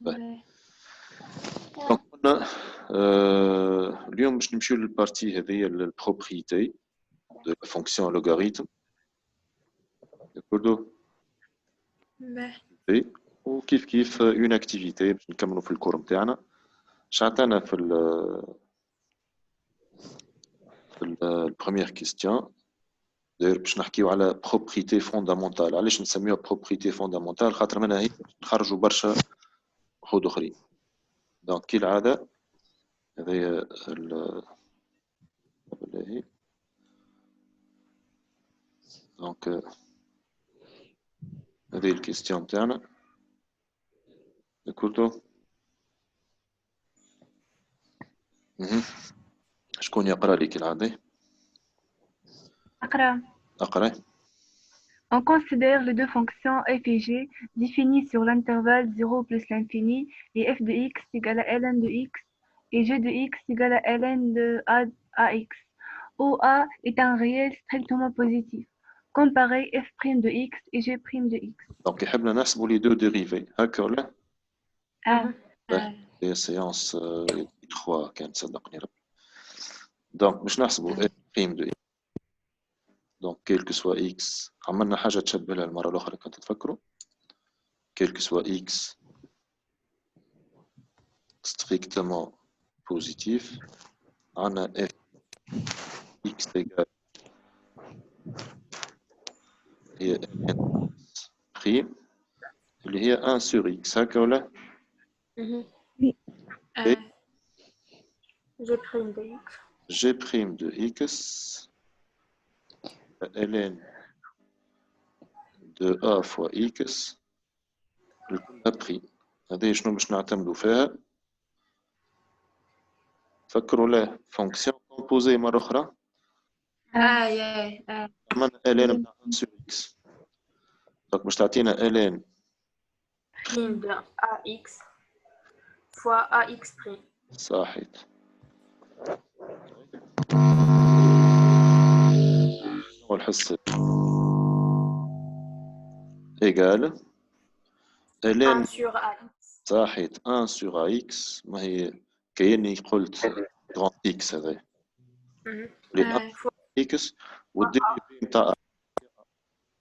دونك قلنا اليوم باش نمشيو للبارتي هذه البروبريتي دو لا فونكسيون لوغاريتم يقولوا وكيف كيف اون اكتيفيتي باش نكملوا في الكور نتاعنا شعطانا في البروميير كيستيون داير باش نحكيو على بروبريتي فوندامونتال. علاش نسميوها بروبريتي فوندامونتال؟ خاطر منها هي نخرجوا برشا وحود اخرين. دونك كالعاده هذه بالله. دونك هذه الكيستيون تاعنا كلتو. شكون يقرا لي كالعاده؟ اقرا. On considère les deux fonctions f et g définies sur l'intervalle 0 plus l'infini et f de x égale à ln de x et g de x égale à ln de ax, où a est un réel strictement positif. Comparer f' de x et g' de x. Donc يحبنا نحسبوا les deux dérivés هكا ولا؟ هي séance 3 كان صدقني ربي. Donc باش نحسبوا f' de x. Donc quel que soit x عملنا حاجة تشبه لها المرة الأخرى كنت تفكروا quel que soit x strictement positif عنا f x égale هي x prime اللي هي 1 sur x هكا ولا؟ g prime de x ln de a fois x الكلها بريم. هذه شنو باش نعتمدوا فيها؟ تفكروا له فونكسيون كومبوزي مرة أخرى. عملنا ln بتاع 1 sur x. دونك باش تعطينا ln prime de ax fois ax prime. صحيت. شنو الحصة؟ إيجال ln 1 sur ax. صحيت 1 sur ax. ما هي كأني قلت grand x هذا اللي x والديريفي نتاع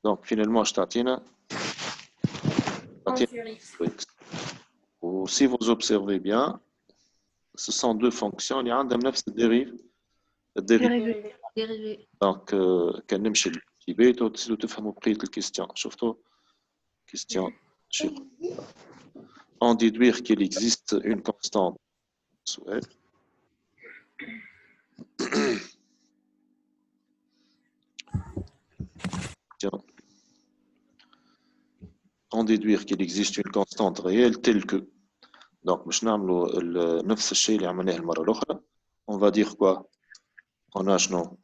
دونك فينالمون اش تعطينا؟ x. و si vous observez bien ce sont deux fonctions اللي عندهم نفس الديريف الديريفي. دونك كان نمشي للكيبيت وتزيدوا تفهموا بقية الكيستيون. شفتوا كيستيون شو en déduire qu'il existe une constante سؤال en déduire qu'il existe une constante réelle telle que donc باش نعملوا نفس الشيء اللي عملناه المرة الأخرى. on va dire quoi? on a شنو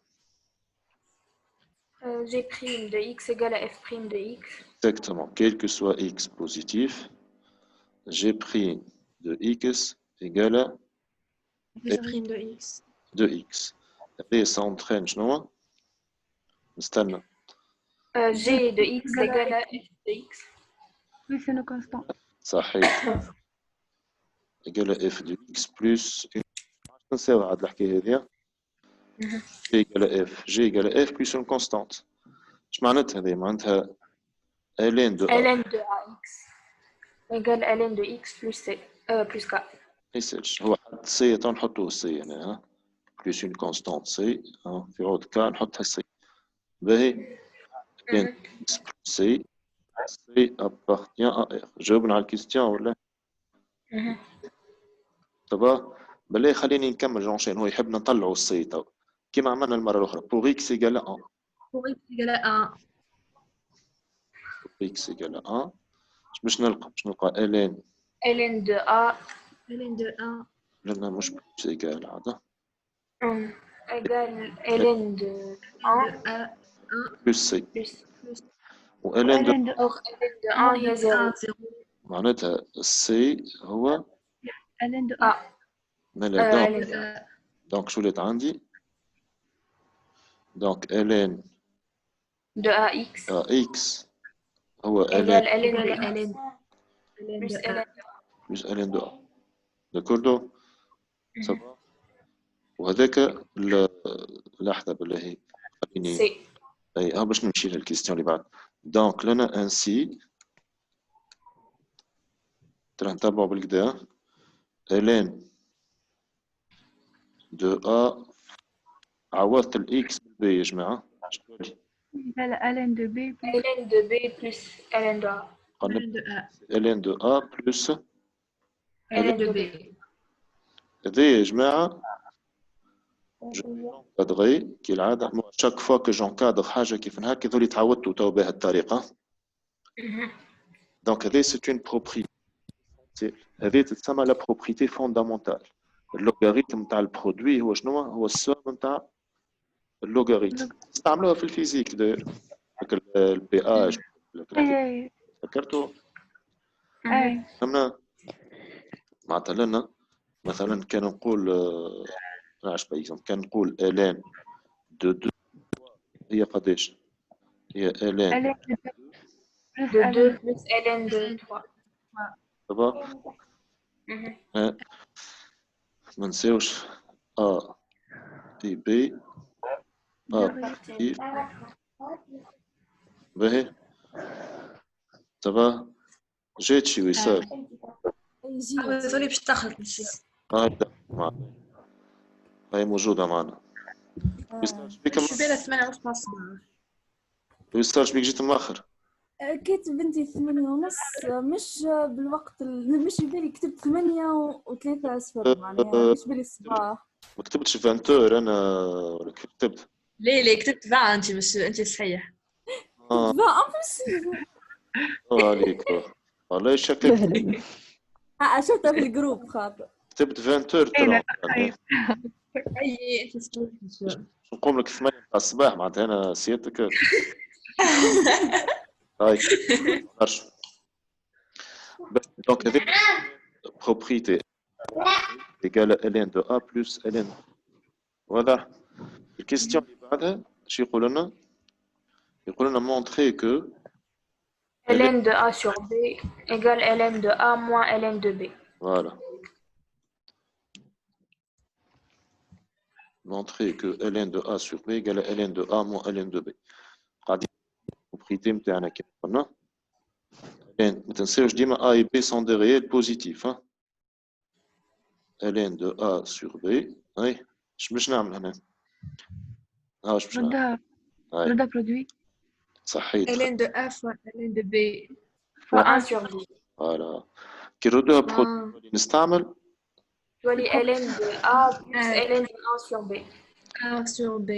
g' de x égale à f' de x. Exactement, quel que soit x positif, g' de x égale à f' de x. Et ça entraîne شنو؟ نستنى. g de x égale à f de x. Oui, c'est une constante. صحيح. égale à f de x plus une. نساو عاد الحكاية هذه. g égale à f plus une constante. اش معناتها هذه؟ معناتها ln de ax égale ln de x plus c plus k. يسالش هو حد سي تنحطوه سي هنا ها بلس اون كونستانت سي في عود ك نحطها سي باهي ln x plus c c appartient à r. جاوبنا على الكيستيون ولا؟ طبعا بالله خليني نكمل جونشين. هو يحبنا نطلعوا السي تو كيما عملنا المره الاخرى pour x égale à 1 pour x égale à 1 pour x égale à 1 باش نلقى ln de a ln de 1 لأنها مش بلس إيجال عادة égale ln de 1 بلس سي و ln de 1 هي 0 معناتها السي هو ln de a. مالا دونك شو ولات عندي؟ دونك ln de ax هو égale ln de x plus ln de a. plus ln de a. D'accord? Ça va. وهذاك لحظة بالله خليني سي. اي باش نمشي للكيستيون اللي بعد. دونك لنا انسي ترى نتبعوا بالكدا ln de a عوضت الاكس بالبي يا جماعة. إذا ln de b plus ln de b plus ln de a. ln de a plus ln de b. هذا يا جماعة j'encadrer كالعادة. chaque fois que j'encadre حاجة كيف هكا ذولي تعودتوا تو بهذه الطريقة. donc هذه c'est une propriété. هذه تسمى la propriété fondamentale. اللوغاريتم تاع البرودوي هو شنو؟ هو السوم نتاع اللوغاريتم. استعملوها في الفيزيك داير البي اش. فكرتوا؟ فهمنا؟ معناتها لنا مثلا كان نقول نعرفش بايزون كان نقول الان دو هي قداش؟ هي الان de 2 plus ln de 3. دابا ما نساوش ا دي بي ا دي باهي. دابا جات شي وصال ذولي باش تخرج هاي موجودة معنا. وصال شبيك شو بينا 8 ونص الصباح. وصال شبيك جيت مأخر؟ كاتب بنتي 8:30 مش بالوقت مش بالي كتبت 8:03 أصفر معناها مش بالي الصباح. ما كتبتش 20 انا ولا كيف كتبت؟ ليه كتبت 20 انت مش انت صحيح. كتبت 20 عليك والله شكلت شفتها في الجروب خاطر كتبت 20 اي انت صحيح. نقوم لك 8 تاع الصباح معناتها انا سيادتك هاي عرش. دونك هذه بروبريتي ايكال ln de a plus ln. واضح. الكيستيون اللي بعدها شو يقول لنا؟ يقول لنا montrer que ln de a sur b égale ln de a moins ln de b. voilà. montrer que ln de a sur b égale ln de a moins ln de b. قاعدين البروبريتي نتاعنا كيما قلنا. ما تنساوش ديما a et b sont des réels positifs. ln de a sur b. هاي باش نعمل هنا؟ واش باش نعمل؟ ردا برودوي. صحيت. ln de a fois ln de b fois 1 sur b. فوالا كي نردوها برودوي نستعمل تولي ln de a plus ln de 1 sur b. 1 sur b.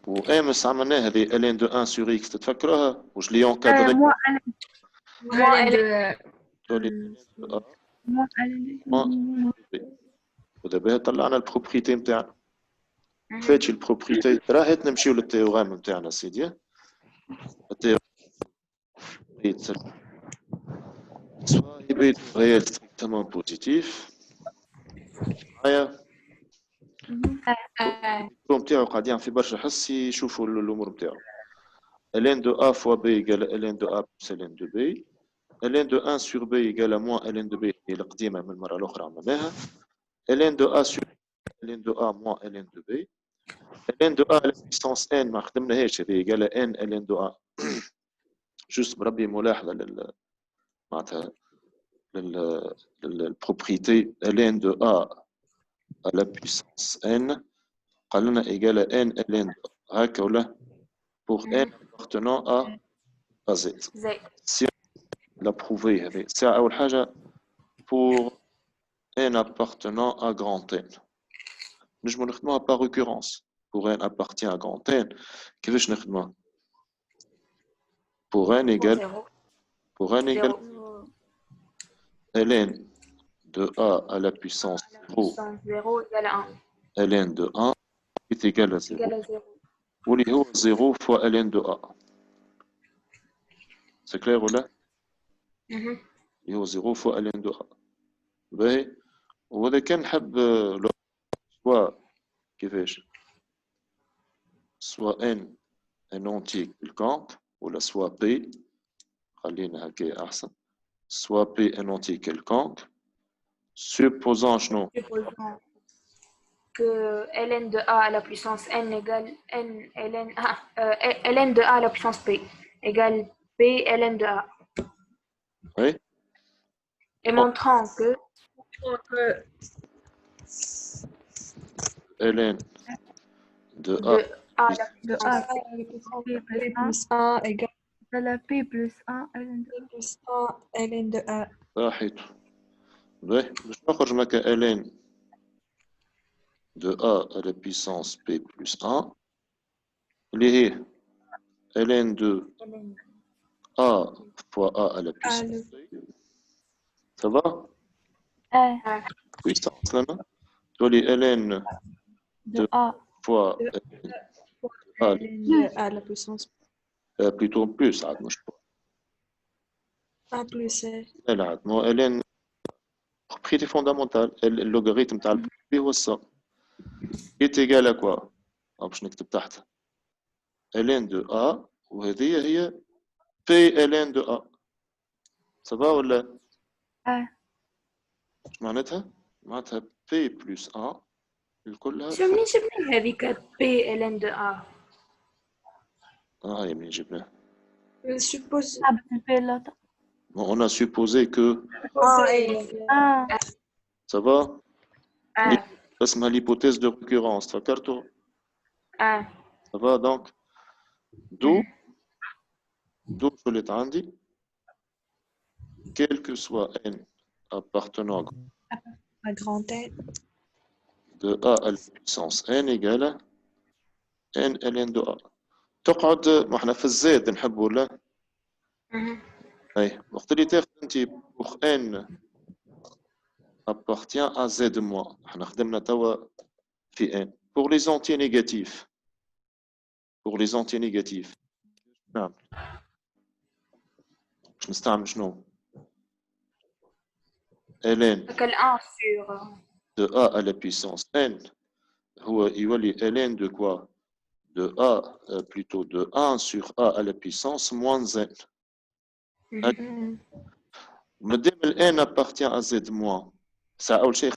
وامس عملناها هذه ln de 1 sur x تتفكروها؟ واش لي اونكادري؟ ln de ودابا طلعنا البروبريتي نتاعنا. فاتشي البروبريتي راهي نمشيو للتيوريم نتاعنا سيدي. التيوريم سوا يبيت ريال ستريكتومون بوزيتيف. معايا الكم تاعو قاعدين في برشا حس يشوفوا الامور نتاعو. ln de a fois b égale ln de a plus ln de b. ln de 1 sur b égale moins ln de b هي القديمه من المره الاخرى عملناها. ln de a sur ln de a moins ln de b. ln de a على puissance n ما خدمناهاش هذه égale n ln de a. جوست بربي ملاحظه معناتها للبروبريتي ln de a à la puissance n قال لنا égale n ln de a هكا ولا pour n appartenant à z. Si on l'a prouvé هذه ساعة أول حاجة pour n appartenant à grand n نجمو نخدموها par récurrence. pour n appartient à grand n كيفاش نخدموها؟ pour n égale ln de a à la puissance 0 égale 1. ln de 1 est égal à 0 واللي هو 0 fois ln de a. c'est clair ولا؟ اللي هو 0 fois ln de a. باهي. وهذا كان نحب سوا كيفاش سوا n un entier quelconque ولا سوا p خلينا هكا احسن soit P un entier quelconque, supposant non, Supposons que ln de a à la puissance n égale n ln, ln de a à la puissance p égale p ln de a. oui, Et montrant que ln de A de a à la De A, puissance P plus P 1 plus 1 égale égale à P plus 1 ln de P plus 1 ln de A. راحته. باهي باش نخرج مكا ln de A à la puissance P plus 1 اللي هي ln de A fois A à la puissance P. Ça va? A Puissance là, تولي ln de A fois A ln de A à la puissance plutôt plus عاد مش A plus C. لا عاد مو ln propriété fondamentale اللوغاريتم تاع البي هو الصا est égal à quoi؟ باش نكتب تحت ln de A وهذه هي P ln de A. Ça va ولا؟ A اش معناتها؟ معناتها P plus 1 الكلها شو منين هذيك p ln de a. هاي منين جبناه. Je suppose. صعب البي لوطا. Bon, on a supposé que ça va. اسمها l'hypothèse de récurrence. تفكرتوا؟ Ça va donc. D'où je l'ai عندي. Quel que soit n appartenant À grand N. de A à la puissance n égale n ln de A. تقعد ما احنا في الزاد نحبوا ولا؟ اي وقت اللي تاخذ انت pour n appartient à z moins. احنا خدمنا توا في n. Pour les entiers négatifs. Pour les entiers négatifs. نعم. باش نستعمل شنو؟ ln Quel 1 sur de A à la puissance n هو يولي ln de quoi? De A plutôt de 1 sur A à la puissance moins n. مادام n appartient à z moins. Ça أول شيء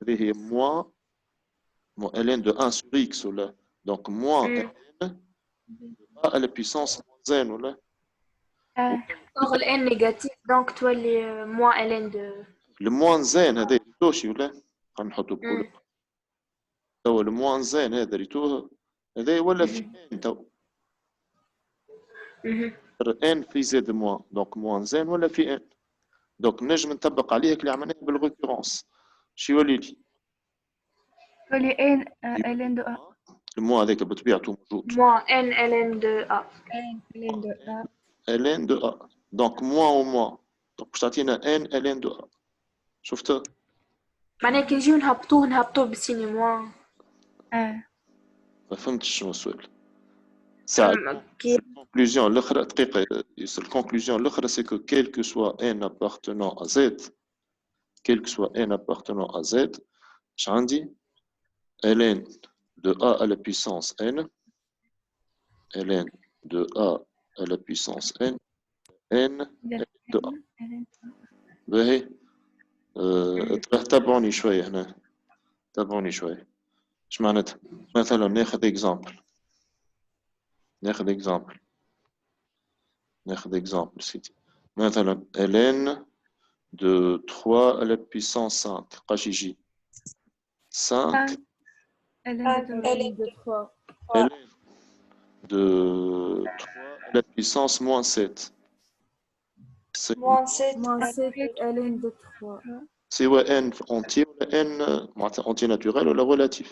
هذه هي moins ln de 1 sur x ولا donc moins n de A à la puissance moins n ولا or n négatif donc toi les moins ln de le moins n هذا يتوشي ولا غنحطو بقول تو le moins n هذا ريتوه هذا ولا في n تو n في z moins donc moins n ولا في n donc نجم نطبق عليه اللي عملناه بالريكورونس شو يولي لي تولي ان ln de A الموا هذاك بطبيعته موجود moins n ln de a. ln de A. ln de A donc moins ou moins donc باش تعطينا n ln de A شفت معناها كي نجيو نهبطوه بالسيني moins ما فهمتش شنو السؤال ساعة كي الكونكلوزيون الاخرى دقيقة الكونكلوزيون الاخرى c'est que quel que soit n appartenant à z quel que soit n appartenant à z اش عندي ln de A à la puissance n ln de A à la puissance n n de A باهي تابعوني شوية هنا تابعوني شوية اش معناتها مثلا ناخذ اكزامبل سيدي مثلا ln de 3 à la puissance 5 قاش يجي 5 ln de 3 ln de 3 à la puissance moins 7 c'est Moins 7. ln de 3 سواء n entier ولا n معناتها entier naturel ولا relatif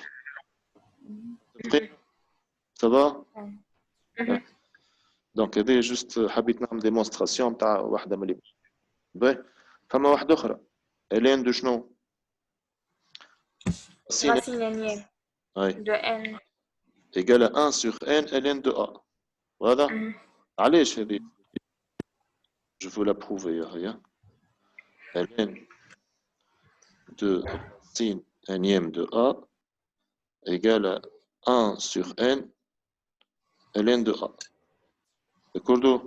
ça va دونك هذه جوست حبيت نعمل ديمونستراسيون تاع واحده من اللي باهي فما واحده اخرى ln de شنو racine linéaire اي de n égale à 1 sur n ln de A واضح علاش هذه je veux la prouver هيا ln de racine énième de A égale à 1 sur n ln de A. D'accord?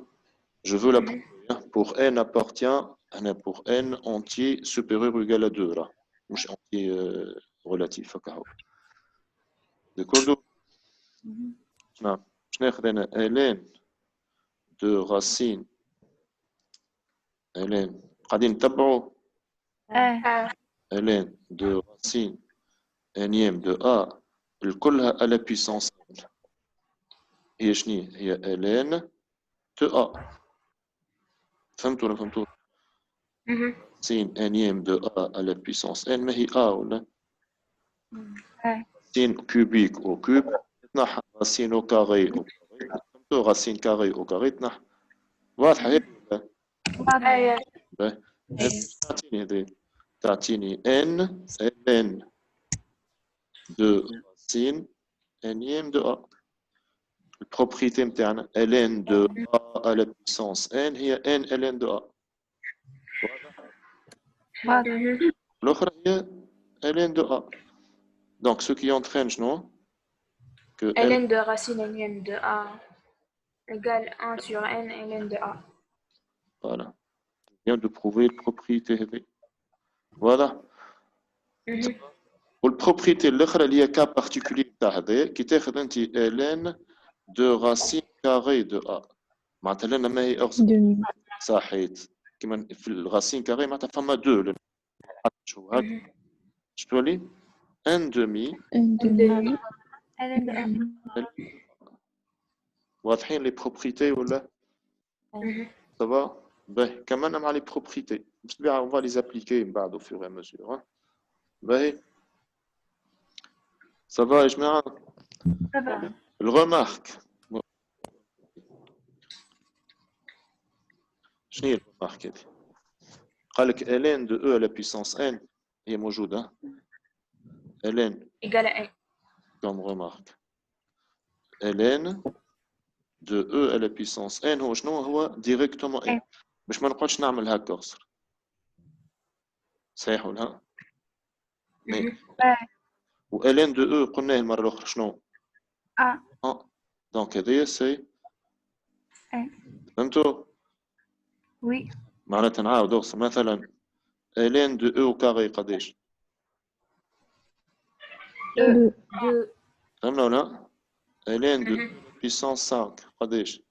Je veux la prouver. Pour n appartient هنا pour n entier supérieur ou égal à 2 راه مش entier relatif هكا هو داكوردو نعم باش ناخذ انا ln de racine ln قاعدين نتبعوا ln de racine énième de a الكلها à la puissance n هي شنو هي ln de a فهمتوا ولا فهمتوا racine énième de a à la puissance n ما هي a ولا racine cubique au cube تنحى racine au carré au carré فهمتوا racine carré au carré تنحى واضحة هي ولا تعطيني هذه تعطيني n ln de racine énième de a البروبريتي نتاعنا ln de a à la puissance n هي n ln de a l'autre هي ln de a donc ce qui entraîne شنو que ln de racine énième de a égale 1 sur n ln de a. voilà vient de prouver la propriété هذه voilà والبروبريتي الاخرى اللي هي كا بارتيكولي تاع هذا كي تاخذ انت ln de racine carré de a معناتها لنا ما هي اغزر صحيت كيما في الراسين كاري معناتها فما دو شو هذا اش تولي ان دومي واضحين لي بروبريتي ولا صافا باهي كمان مع لي بروبريتي بالطبيعه اون فا لي زابليكي من بعد او فور اي مزور باهي صافا يا جماعه الرمارك شنو هي الرمارك هذه قال لك ln de e à la puissance n هي موجوده ln égale à n comme remarque ln de e à la puissance n هو شنو هو ديريكتومون n باش ما نقعدش نعمل هكا قصر صحيح ولا و ln de e قلناه المره الاخرى شنو دونك هذه سي فهمتوا وي معناتها نعاود اقصر مثلا ln de e au carré قداش فهمنا ولا ln de puissance 5 قداش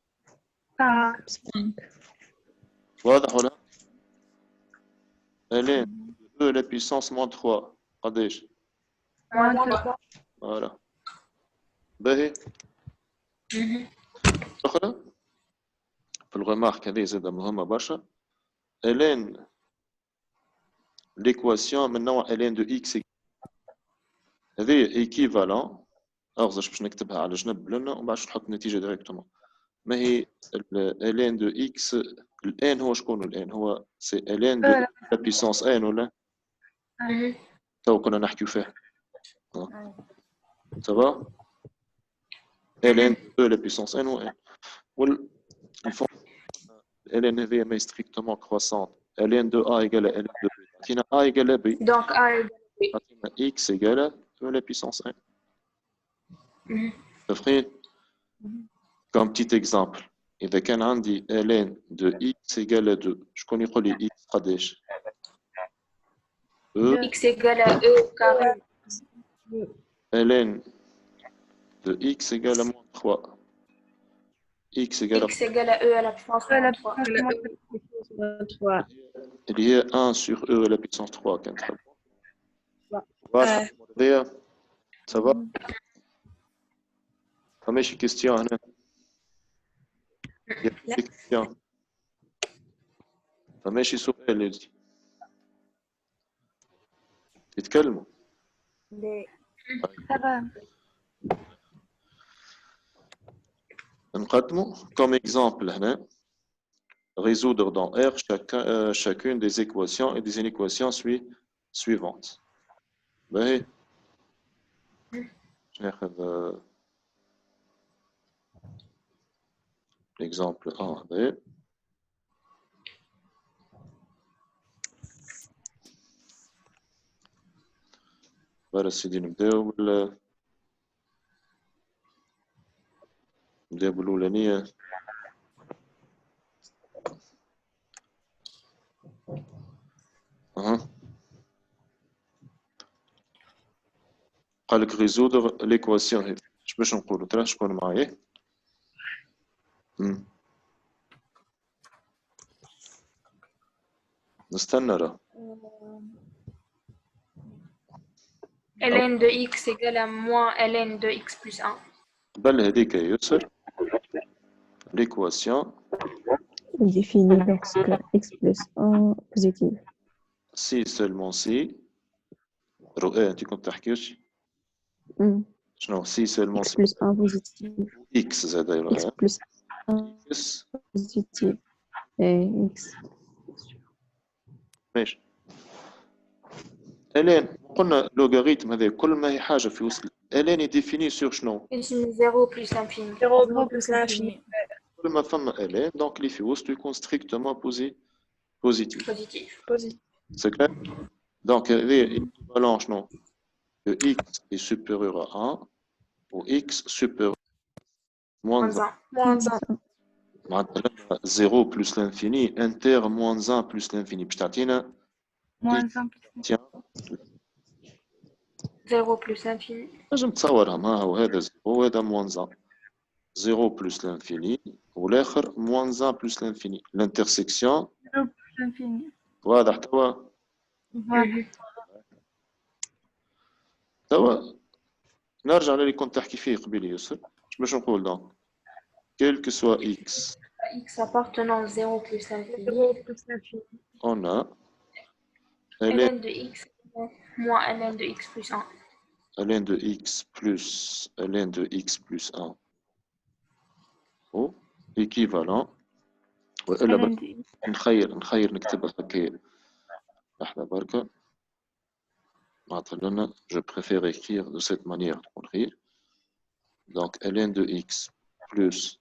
واضح ولا ln de e la puissance moins 3 قداش فوالا باهي أخرى في الغمارك هذه زادة مهمة برشا ln l'équation من نوع ln de x هذه ايكيفالون أغزش باش نكتبها على جنب لنا ومن بعد نحط النتيجة ديريكتومون ما هي ln de x الان هو شكون الان هو سي ln de la puissance n ولا تو كنا نحكيو فيه ça va ln de la puissance n ou n ln هذه ما strictement croissante ln de a égale à ln de b عطينا a égale à b donc a égale b عطينا x égale à la puissance n تفرين comme petit exemple إذا كان عندي ln de x égale à 2 شكون يقول لي x قداش x égale à e carré ln de x égale à moins 3 x égale x égale à e à la puissance moins 3 اللي هي 1 sur e à la puissance 3 كانت تحب واضح ça va فماشي كيستيون هنا كيستيون فماشي سؤال يجي يتكلموا نقدموا comme exemple هنا résoudre dans R chacune des équations et des inéquations suivantes. باهي ناخذ l'exemple 1 هذا برا سيدي نبداو بالأولانية قال لك résoudre l'équation هذه. اش باش نقولوا؟ ترى شكون معايا؟ نستنى راه. ln de x égale à moins ln de x plus 1. قبل هذيك يا يسر l'équation On définit lorsque x plus 1 positif. si seulement si رؤى انت كنت تحكيش شنو si seulement X si plus 1 positif. x زاد X يروح plus 1 x positif. Et X. ماشي. الين قلنا لوغاريتم هذا كل ما هي حاجه في وسط الين يديفيني سور شنو؟ اسم 0 plus l'infini. 0 plus l'infini. كل ما فما الين دونك اللي في وسط يكون ستريكتومون بوزيتيف. Positif. C'est clair? Donc, il est équivalent non, que x est supérieur à 1 ou x supérieur à moins 1. Moins 1. معناتها 0 plus l'infini, inter moins 1 plus l'infini. باش تعطينا moins 1 tiens 0 plus l'infini. نجم تصورها ما هو هذا 0 وهذا moins 1. 0 plus l'infini والاخر moins 1 plus l'infini. L'intersection 0 plus l'infini. واضح توا؟ توا نرجع للي كنت تحكي فيه قبيل يسر. باش نقول دونك quel que soit x X appartenant 0 plus l'infini. 0 plus l'infini. on a ln de x moins ln de x plus 1. ln de x plus ln de x plus 1 ou équivalent والا ln de x. نخير نكتبها هكايا لحظة بركة معناتها لنا je préfère écrire de cette manière تكون خير. donc ln de x plus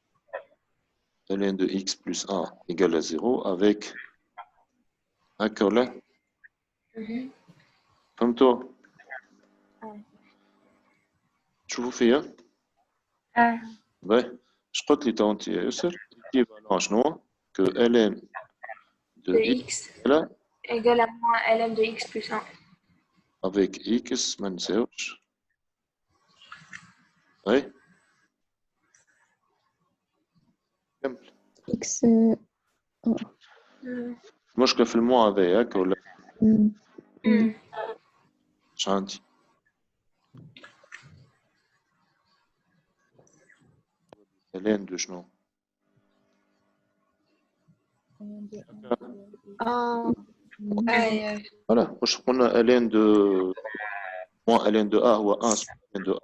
ln de x plus 1 égale à 0 avec هكا ولا؟ فهمتوا؟ تشوفوا فيها؟ باهي اش قلت لي تو انت يا يسر؟ équivalent شنو؟ que ln de De x x égale à moins ln de x plus 1. avec x ما نساوش. اي كمل. X. المشكلة في المو هذا ياك ولا؟ اش عندي؟ ln de شنو؟ Voilà, je prends ln de moins ln de a ou 1 sur ln de a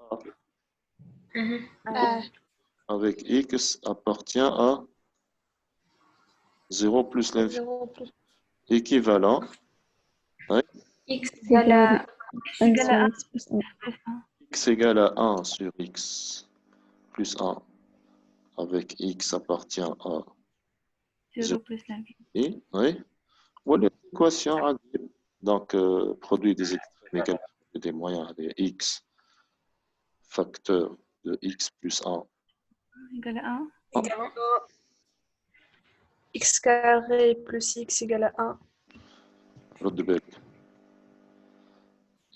avec x appartient à 0 plus l'infini. Équivalent. Ouais. X égale à X égale à 1 sur x plus 1 avec x appartient à 0 plus l'infini. Oui. Voilà l'équation. Donc, produit des extrêmes égale des moyens des x facteur de x plus 1 égale à 1. X carré plus x égale à 1. رد بالك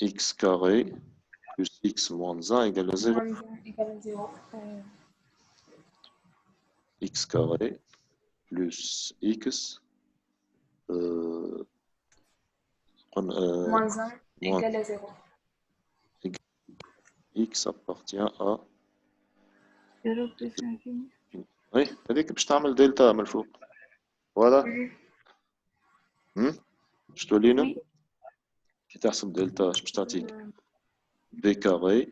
x carré plus x moins 1 égale à 0. X carré plus x moins 1 égale à 0. x appartient à 0 plus l'infini. Oui, هذيك باش تعمل دلتا من الفوق. واضح؟ اش تولينا؟ كي تحسب دلتا اش باش تعطيك؟ b carré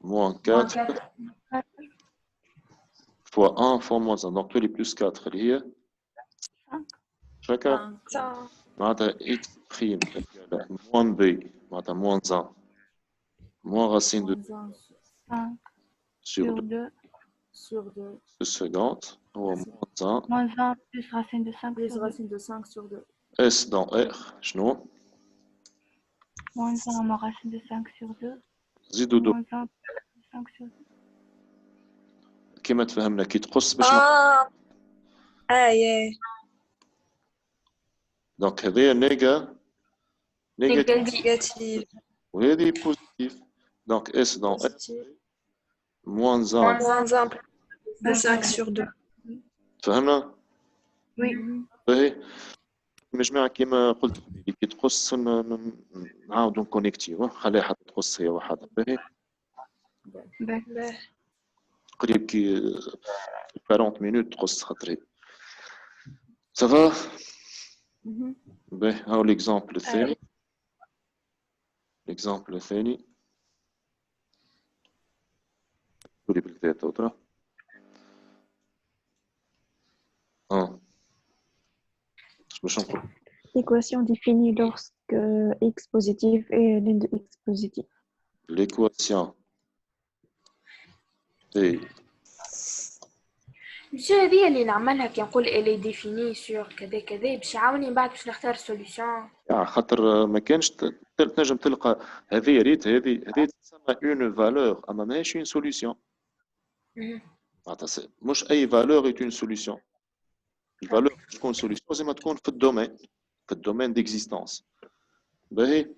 moins 4 fois 1 fois moins 1 donc تولي plus 4 اللي هي شكا معناتها x prime égale moins b معناتها moins 1 moins racine de 5 sur 2 seconde ou moins 1 moins 1 plus racine de 5 plus sur 2. racine de 5 sur 2. S dans R شنو؟ moins 1 moins racine de 5 sur 2. زيدوا دو moins 1 plus 5 sur 2. كيما تفهمنا كي تقص باش دونك هذه نيجاتيف Négatif. وهذه بوزيتيف Donc S dans S, Positif. moins 1. Moins 1 plus 5 sur 2. فهمنا؟ Oui. باهي مجموعة كيما قلت كي تقص نعاودو نكونيكتيو خليها حتى تقص هي وحدها باهي قريب كي 40 مينوت تقص خاطري سافا باهي هاو ليكزامبل الثاني ليكزامبل الثاني قولي بالذات أوترا باش نقول L'équation définie lorsque x positif et ln de x positif. l'équation est مش هذه اللي نعملها كي نقول elle est définie sur كذا كذا باش يعاوني من بعد باش نختار سوليوشن خاطر ما كانش تنجم تلقى هذه يا ريت هذه تسمى اون فالور اما ماهيش اون سوليوشن معناتها مش اي فالور اي اون سوليوشن الفالور باش تكون سوليوشن لازم تكون في الدومين ديكزيستانس باهي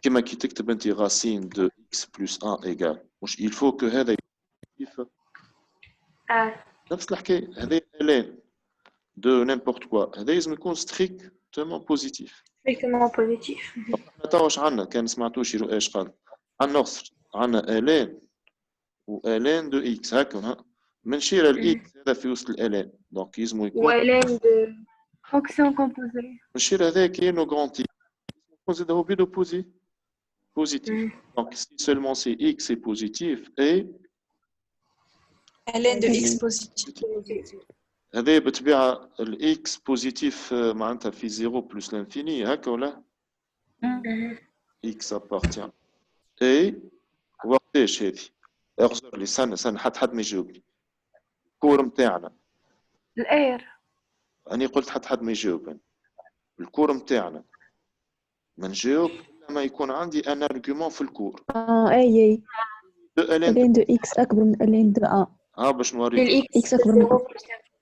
كيما كي تكتب انت راسين دو اكس بلس 1 ايغال مش il faut que هذا كيف نفس الحكايه هذه الين دو نيمبورت كوا هذا لازم يكون ستريكتومون بوزيتيف strictement positif تا واش عندنا كان سمعتوش يرو ايش قال عندنا عندنا الين و الين دو اكس هكا منشير الاكس هذا في وسط الالين دونك لازم يكون والين دو Fonction composée. منشير هذا كاينو غران تي نزيدو بيدو positif donc si seulement c'est x est positif et ln de x positif. هذا بالطبيعه الاكس بوزيتيف معناتها في 0 بلس لانفيني هكا ولا x appartient et وقتاش هذه اغزر لي سنة حد ما يجاوبني الكور نتاعنا الآر. أنا قلت حد ما يجاوبني الكور نتاعنا ما نجاوب إلا ما يكون عندي ان ارغيومون في الكور أي ln de x أكبر من ln de a. باش نوريك x أكبر من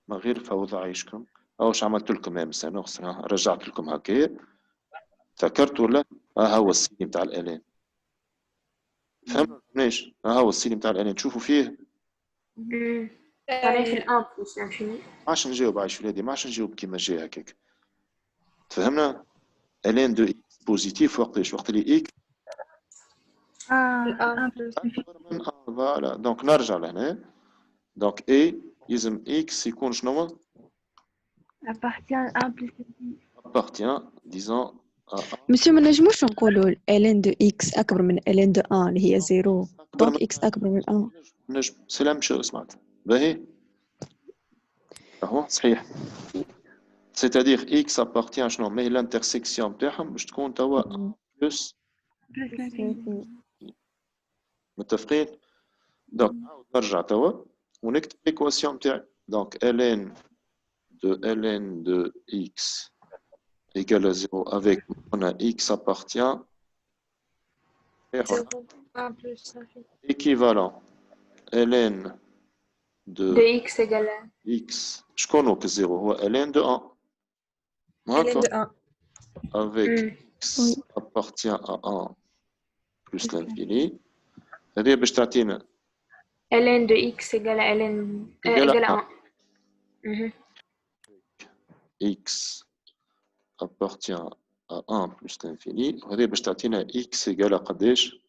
ما غير فوضى عيشكم واش عملت لكم يا مسانو رجعت لكم هكايا فكرت ولا هو السيني نتاع الالين فهمتنيش هو السيني نتاع الالين تشوفوا فيه في الان بلس انفيني ماش نجاوب عايش ولادي ماش نجاوب كيما جاي هكاك فهمنا الين دو اكس بوزيتيف وقت اللي اكس اكبر من فوالا دونك نرجع لهنا دونك اي يلزم اكس يكون شنو appartient à 1 plus appartient disons مسيو ما نجموش نقولوا ln de x أكبر من ln de a اللي هي 0 دونك x أكبر من 1. نجم سلام شو سمعت باهي اهو صحيح c'est-à-dire x appartient شنو ماهي الانترسيكسيون نتاعهم باش تكون توا بلس متفقين دونك نرجع توا ونكتب ليكواسيون نتاعي دونك ln de x égale à 0 avec on a x appartient 0, 1 plus infini. équivalent ln de x égale x شكون هو 0 هو ln de 1 ln de 1 avec x appartient à 1 plus l'infini هذه باش تعطينا ln de x égale à ln égale à 1 x appartient à 1 plus l'infini وهذه باش تعطينا x égale à قداش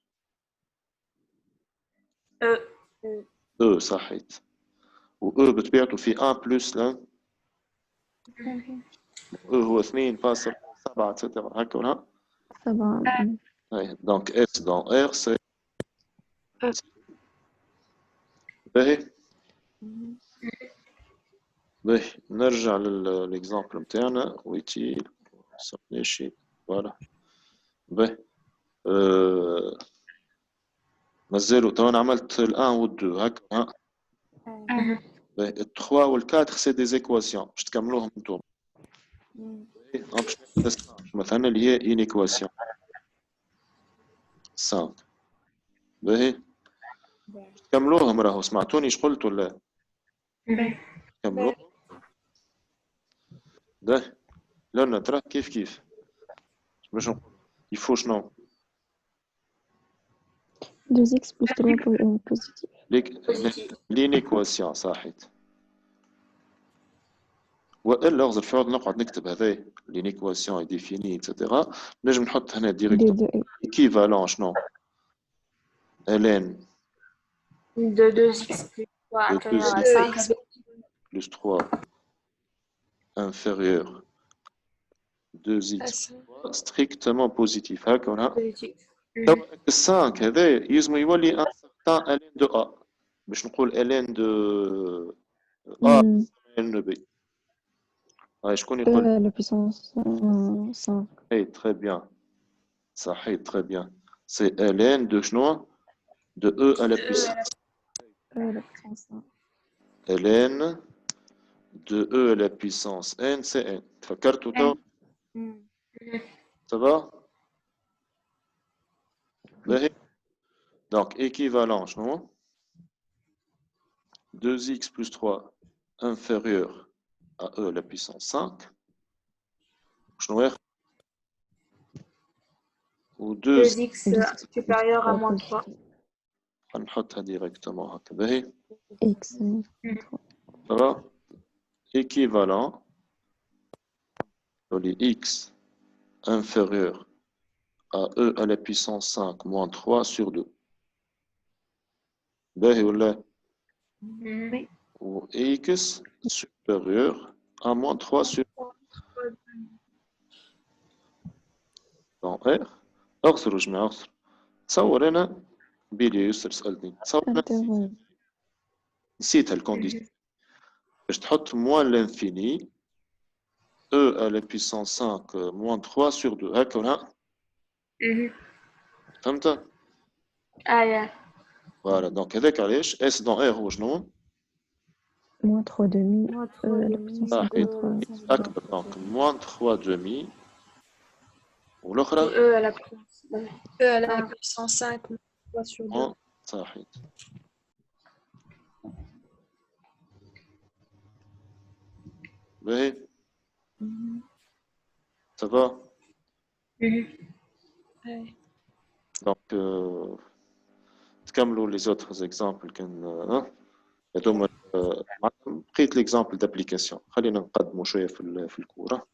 e صحيت و e بطبيعته في 1 plus لا e هو 2.7 اتسيتيرا هكا ولا 7. donc s dans r c'est باهي باهي نرجع للإكزامبل نتاعنا ويتي ماشي فوالا باهي مازالوا تو انا عملت الان والدو هكا ها باهي التخوا والكاتر سي دي زيكواسيون باش تكملوهم انتم باش مثلا اللي هي ان ايكواسيون 5 باهي تكملوهم راهو سمعتوني ايش قلت ولا كملوا ده لنا ترى كيف باش نقول يفو شنو 2x plus 3 positif. لينيكواسيون صحيت. والا غزر في عود نقعد نكتب هذا لينيكواسيون ديفيني اكسيتيرا نجم نحط هنا ديريكت ايكيفالون شنو ln De 2x plus 3 inférieur à 5 plus 3 inférieur 2x strictement positif هكا هنا positif. 5 هذا يلزم يولي ان سيغتان ln دو a باش نقول ln دو a ln دو b هاي شكون يقول la puissance 5. اي très bien صحيح très bien c'est ln de شنو de e à la puissance La puissance 5. ln de e à la puissance n c'est n تفكرتوا تو ça va باهي donc équivalent شنو 2x plus 3 inférieur à e à la puissance 5 شنو ياخذ و 2x supérieur à moins 3. نحطها ديريكتومون هكا باهي X. ça va équivalent les x inférieur à e à la puissance 5 moins 3 sur 2 باهي ولا ou x supérieur à moins 3 sur dans R أغسر جماعة أغسر تصور أنا بيلي يسر سألتني تصور أنا نسيت هالكونديسيون باش تحط موان لانفيني e à la puissance 5 moins 3 sur 2 هكا ولا فهمت؟ يا فوالا دونك هذاك علاش اس دون ار هو شنو؟ Moins 3 demi. Moins La 3 puissance صحيت 5. أكبر دونك موان 3 دومي والأخرى E à la puissance. E à la puissance 5 fois sur 2. صحيت باهي ça va Ouais. donc تكملوا les autres exemples كان هذوما بقيت l'exemple d'application خلينا نقدموا شويه في الكوره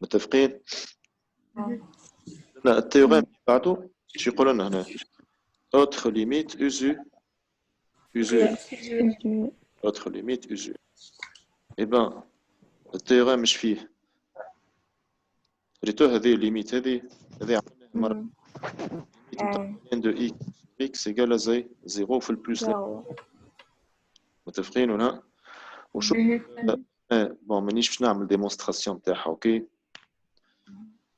متفقين لا التيوريم بعده شو يقول لنا هنا autre limite usuelle autre limite usuelle eh ben التيوريم مش فيه ريتو هذه الليميت هذه عملناها مره لين دو x égale زي 0 في البلس متفقين هنا وشو بون مانيش باش نعمل ديمونستراسيون تاعها اوكي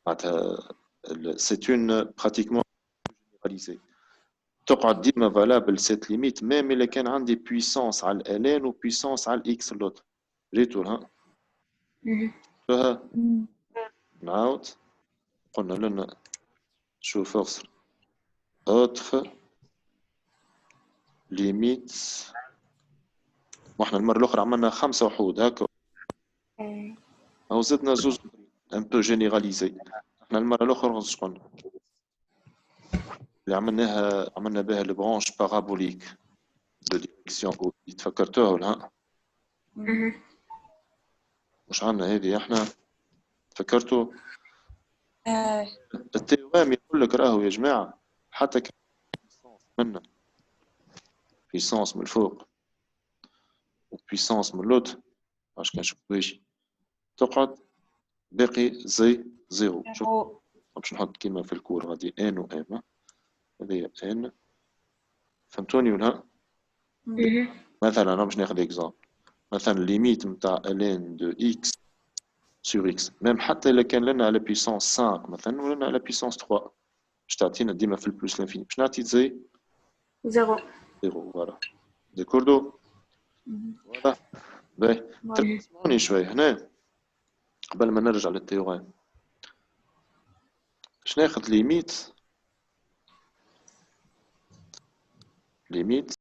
معناتها سي اون براتيكمون جينيراليزي تقعد ديما فالابل سيت ليميت ميم الا كان عندي بويسونس على الان وبويسونس على الاكس اللوت ريتو ها فها نعاود قلنا لنا شوف اغسر autre limite واحنا المره الاخرى عملنا 5 وحود هكا او زدنا زوز ان بو جينيراليزي احنا المره الاخرى واش قلنا اللي عملنا بها البرانش بارابوليك دو ديريكسيون او تفكرتوها ولا واش عندنا هذه احنا تفكرتوا التيوام يقول لك راهو يا جماعه حتى كان منا بيسانس من الفوق وبيسانس من اللوت باش كنشوف واش تقعد باقي زي زيرو شوف باش نحط كيما في الكور غادي ان و ام هذه ان فهمتوني ولا مثلا انا باش ناخذ اكزامبل مثلا ليميت نتاع ln دو اكس سور اكس ميم حتى الا كان لنا على بيسانس 5 مثلا ولا على بيسانس 3 باش تعطينا ديما في البلس لانفيني باش نعطي زي زيرو فوالا ديكوردو فوالا باهي تسمعوني شوي هنا قبل ما نرجع للتيوريم باش ناخذ ليميت